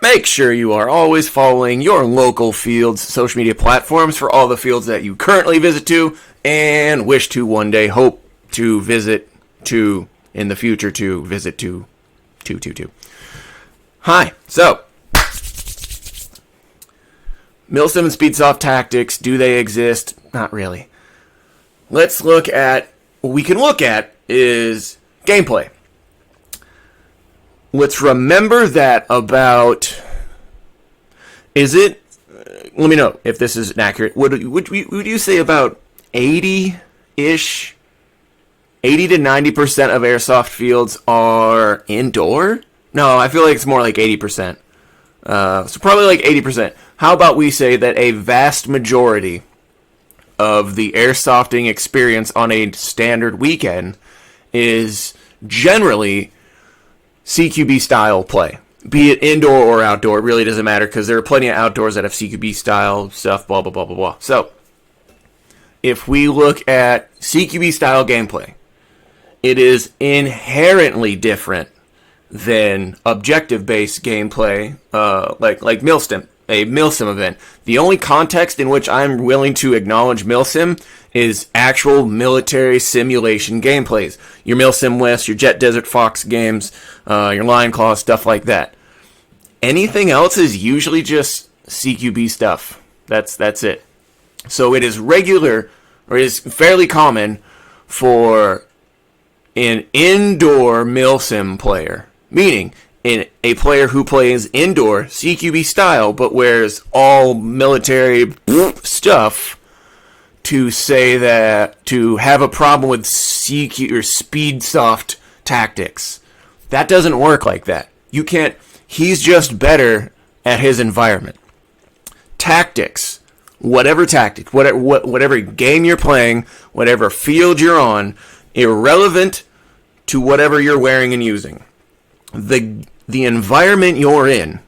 Make sure you are always following your local field's social media platforms for all the fields that you currently visit to and wish to one day hope to visit to in the future to visit to. Hi, so Milsim and Speedsoft tactics, do they exist? Not really. Let's look at, what we can look at is gameplay. Let's remember that about, let me know if this is inaccurate. Would you say about 80-ish, 80 to 90% of airsoft fields are indoor? No, I feel like it's more like 80%. So probably like 80%. How about we say that a vast majority of the airsofting experience on a standard weekend is generally CQB style play, be it indoor or outdoor. It really doesn't matter because there are plenty of outdoors that have CQB style stuff, blah, blah, blah, blah, blah. So if we look at CQB style gameplay, it is inherently different than objective-based gameplay, like Milsim, a Milsim event. The only context in which I'm willing to acknowledge Milsim is actual military simulation gameplays. Your Milsim West, your Jet Desert Fox games, your Lion Claw, stuff like that. Anything else is usually just CQB stuff. That's it. So it is regular, or it is fairly common for an indoor Milsim player, meaning in a player who plays indoor CQB style but wears all military stuff, to say that to have a problem with CQ or Speedsoft tactics. That doesn't work like that. You can't. He's just better at his environment. Tactics, whatever game you're playing, whatever field you're on, irrelevant to whatever you're wearing and using. The environment you're in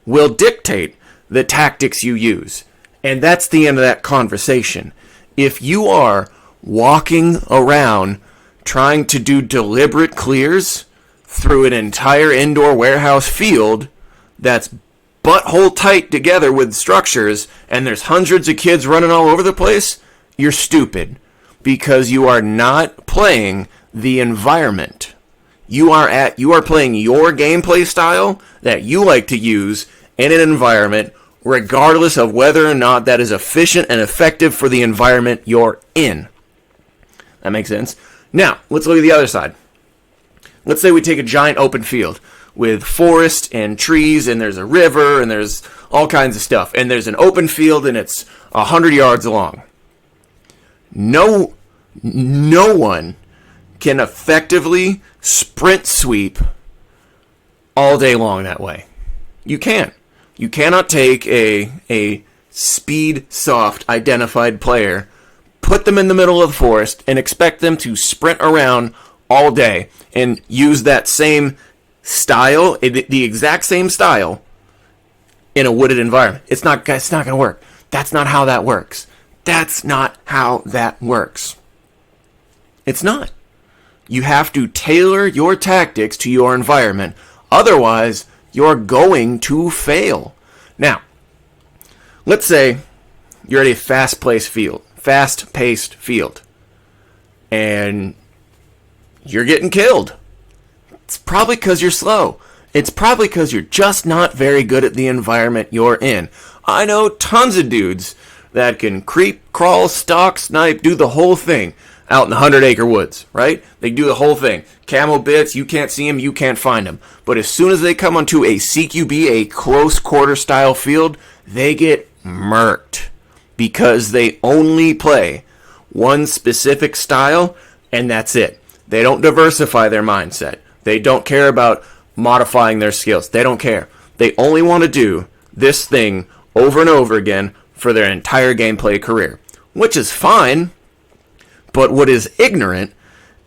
will dictate the tactics you use. And that's the end of that conversation. If you are walking around trying to do deliberate clears through an entire indoor warehouse field that's butthole tight together with structures and there's hundreds of kids running all over the place, you're stupid. Because you are not playing the environment. You are playing your gameplay style that you like to use in an environment, regardless of whether or not that is efficient and effective for the environment you're in. That makes sense? Now, let's look at the other side. Let's say we take a giant open field with forest and trees, and there's a river, and there's all kinds of stuff. And there's an open field, and it's 100 yards long. No one can effectively sprint sweep all day long that way. You can't. You cannot take a Speedsoft identified player, put them in the middle of the forest, and expect them to sprint around all day and use that same style, the exact same style, in a wooded environment. It's not going to work. That's not how that works. That's not how that works. It's not. You have to tailor your tactics to your environment. Otherwise, you're going to fail. Now, let's say you're at a fast-paced field, and you're getting killed. It's probably because you're slow. It's probably because you're just not very good at the environment you're in. I know tons of dudes that can creep, crawl, stalk, snipe, do the whole thing out in the 100-acre woods, right? They do the whole thing. Camo bits, you can't see them, you can't find them. But as soon as they come onto a CQB, a close quarter style field, they get murked because they only play one specific style, and that's it. They don't diversify their mindset. They don't care about modifying their skills. They don't care. They only want to do this thing over and over again for their entire gameplay career, which is fine. But what is ignorant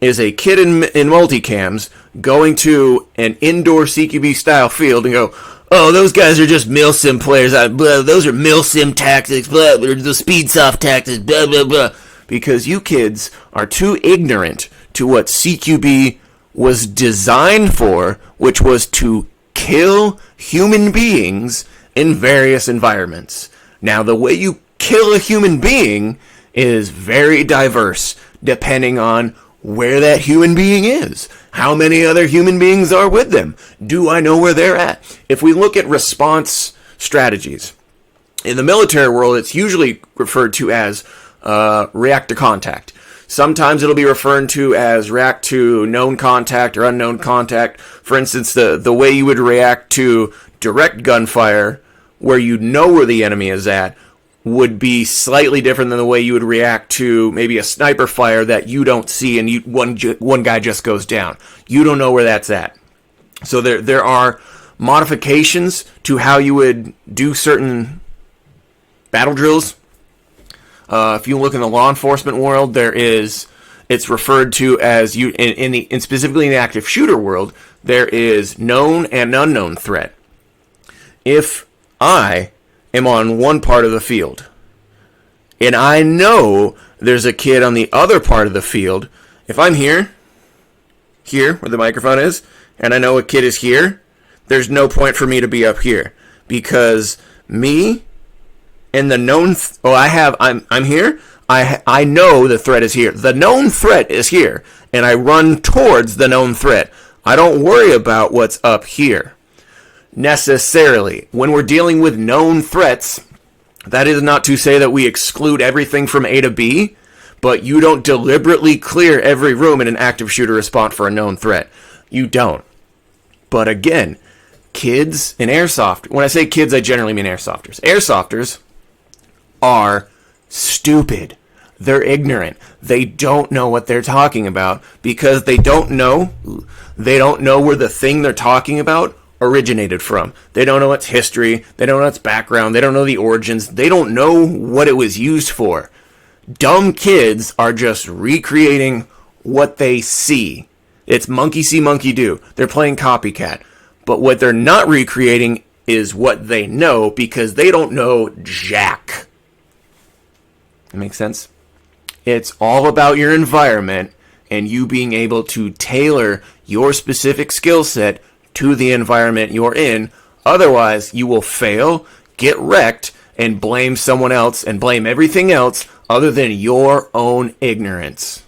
is a kid in multicams going to an indoor CQB style field and go, oh, those guys are just Milsim players. Those are Milsim tactics. Blah, the Speedsoft tactics. Blah, blah, blah. Because you kids are too ignorant to what CQB was designed for, which was to kill human beings in various environments. Now, the way you kill a human being is very diverse, depending on where that human being is. How many other human beings are with them? Do I know where they're at? If we look at response strategies, in the military world, it's usually referred to as react to contact. Sometimes it'll be referred to as react to known contact or unknown contact. For instance, the way you would react to direct gunfire, where you know where the enemy is at, would be slightly different than the way you would react to maybe a sniper fire that you don't see and one guy just goes down. You don't know where that's at. So there are modifications to how you would do certain battle drills. If you look in the law enforcement world, it's referred to as in specifically in the active shooter world, there is known and unknown threat. If I am on one part of the field and I know there's a kid on the other part of the field, if I'm here where the microphone is, and I know a kid is here, there's no point for me to be up here, because me and the known I'm here. I know the threat is here. The known threat is here, and I run towards the known threat. I don't worry about what's up here necessarily. When we're dealing with known threats, that is not to say that we exclude everything from A to B, but you don't deliberately clear every room in an active shooter response for a known threat. You don't. But again, kids in airsoft, when I say kids, I generally mean airsofters. Airsofters are stupid. They're ignorant. They don't know what they're talking about because they don't know where the thing they're talking about originated from. They don't know its history. They don't know its background. They don't know the origins. They don't know what it was used for. Dumb kids are just recreating what they see. It's monkey see, monkey do. They're playing copycat. But what they're not recreating is what they know, because they don't know jack. That makes sense? It's all about your environment and you being able to tailor your specific skill set to the environment you're in. Otherwise, you will fail, get wrecked, and blame someone else and blame everything else other than your own ignorance.